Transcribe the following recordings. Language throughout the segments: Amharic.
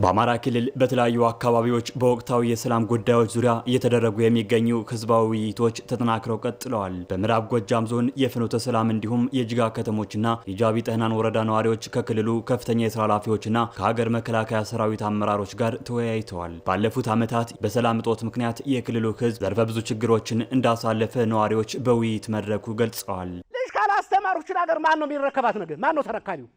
በአማራ ክልል በተለያዩ አካባቢዎች በወቅታዊ የሰላም ጉዳዮች ዙሪያ እየተደረጉ የሚገኙ ህዝባዊ ውይይቶች ተጠናክረው ቀጥለዋል። በምዕራብ ጎጃም ዞን የፍኖተ ሰላም እንዲሁም የጅጋ ከተሞችና የጃቢ ጠህናን ወረዳ ነዋሪዎች ከክልሉ ከፍተኛ የስራ ኃላፊዎችና ከሀገር መከላከያ ሰራዊት አመራሮች ጋር ተወያይተዋል። ባለፉት ዓመታት በሰላም እጦት ምክንያት የክልሉ ህዝብ ዘርፈ ብዙ ችግሮችን እንዳሳለፈ ነዋሪዎች በውይይት መድረኩ ገልጸዋል። ልጅ ካላስተማሩችን ሀገር ማን ነው የሚረከባት? ነገር ማን ነው ተረካቢው?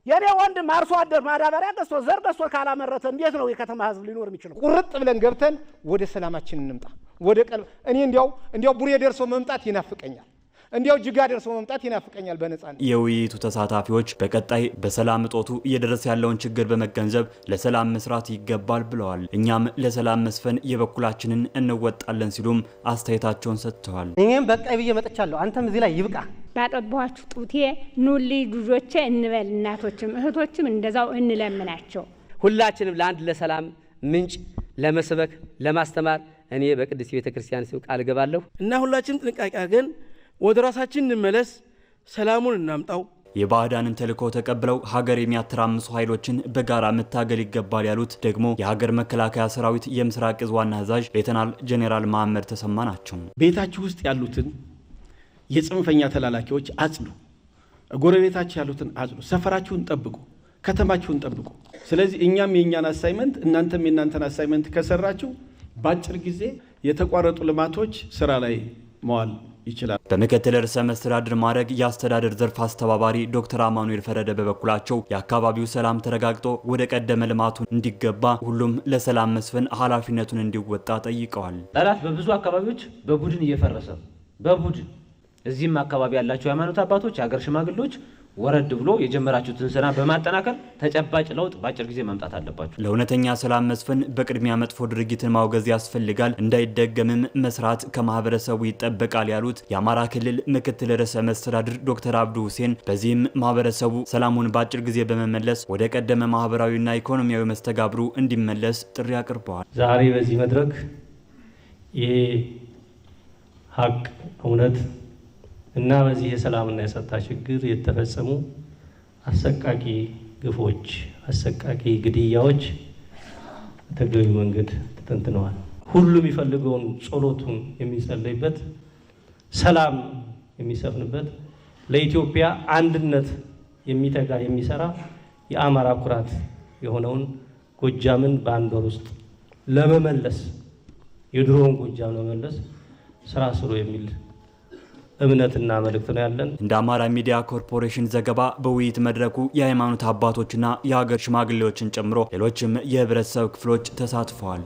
የኔ ወንድም አርሶ አደር ማዳበሪያ ገዝቶ ዘር ገዝቶ ካላመረተ እንዴት ነው የከተማ ህዝብ ሊኖር የሚችለው? ቁርጥ ብለን ገብተን ወደ ሰላማችን እንምጣ። ወደ ቀልብ እኔ እንዲያው ቡሬ ደርሶ መምጣት ይናፍቀኛል። እንዲያው ጅጋ ደርሶ መምጣት ይናፍቀኛል በነጻነት። የውይይቱ ተሳታፊዎች በቀጣይ በሰላም እጦቱ እየደረሰ ያለውን ችግር በመገንዘብ ለሰላም መስራት ይገባል ብለዋል። እኛም ለሰላም መስፈን የበኩላችንን እንወጣለን ሲሉም አስተያየታቸውን ሰጥተዋል። እኔም በቃ ብዬ መጥቻለሁ። አንተም እዚህ ላይ ይብቃ። ባጠባችሁ ጡቴ ኑልይ ልጆቼ እንበል። እናቶችም እህቶችም እንደዛው እንለምናቸው። ሁላችንም ለአንድ ለሰላም ምንጭ ለመስበክ ለማስተማር እኔ በቅድስት ቤተክርስቲያን ስም ቃል ገባለሁ እና ሁላችንም ጥንቃቄ አድርገን ወደ ራሳችን እንመለስ፣ ሰላሙን እናምጣው። የባዕዳንን ተልዕኮ ተቀብለው ሀገር የሚያተራምሱ ኃይሎችን በጋራ መታገል ይገባል ያሉት ደግሞ የሀገር መከላከያ ሰራዊት የምስራቅ እዝ ዋና አዛዥ ሌተናል ጄኔራል መሐመድ ተሰማ ናቸው። ቤታችሁ ውስጥ ያሉትን የጽንፈኛ ተላላኪዎች አጽዱ፣ ጎረቤታችሁ ያሉትን አጽዱ፣ ሰፈራችሁን ጠብቁ፣ ከተማችሁን ጠብቁ። ስለዚህ እኛም የኛን አሳይመንት እናንተም የናንተን አሳይመንት ከሰራችሁ በአጭር ጊዜ የተቋረጡ ልማቶች ስራ ላይ መዋል ይችላል። በምክትል ርዕሰ መስተዳድር ማዕረግ የአስተዳደር ዘርፍ አስተባባሪ ዶክተር አማኑኤል ፈረደ በበኩላቸው የአካባቢው ሰላም ተረጋግጦ ወደ ቀደመ ልማቱ እንዲገባ ሁሉም ለሰላም መስፈን ኃላፊነቱን እንዲወጣ ጠይቀዋል። ጠላት በብዙ አካባቢዎች በቡድን እየፈረሰ በቡድን እዚህም አካባቢ ያላችሁ ሃይማኖት አባቶች፣ የሀገር ሽማግሌዎች ወረድ ብሎ የጀመራችሁትን ስራ በማጠናከር ተጨባጭ ለውጥ በአጭር ጊዜ ማምጣት አለባችሁ። ለእውነተኛ ሰላም መስፈን በቅድሚያ መጥፎ ድርጊትን ማውገዝ ያስፈልጋል፣ እንዳይደገምም መስራት ከማህበረሰቡ ይጠበቃል ያሉት የአማራ ክልል ምክትል ርዕሰ መስተዳድር ዶክተር አብዱ ሁሴን በዚህም ማህበረሰቡ ሰላሙን በአጭር ጊዜ በመመለስ ወደ ቀደመ ማህበራዊና ኢኮኖሚያዊ መስተጋብሩ እንዲመለስ ጥሪ አቅርበዋል። ዛሬ በዚህ መድረክ ይሄ ሀቅ እውነት እና በዚህ የሰላምና የጸጥታ ችግር የተፈጸሙ አሰቃቂ ግፎች፣ አሰቃቂ ግድያዎች በተገቢው መንገድ ተተንትነዋል። ሁሉም የሚፈልገውን ጸሎቱን የሚጸልይበት፣ ሰላም የሚሰፍንበት፣ ለኢትዮጵያ አንድነት የሚተጋ የሚሰራ የአማራ ኩራት የሆነውን ጎጃምን በአንድ ወር ውስጥ ለመመለስ የድሮውን ጎጃም ለመመለስ ስራ ስሩ የሚል እምነትና መልእክት ነው ያለን። እንደ አማራ ሚዲያ ኮርፖሬሽን ዘገባ በውይይት መድረኩ የሃይማኖት አባቶችና የሀገር ሽማግሌዎችን ጨምሮ ሌሎችም የህብረተሰብ ክፍሎች ተሳትፈዋል።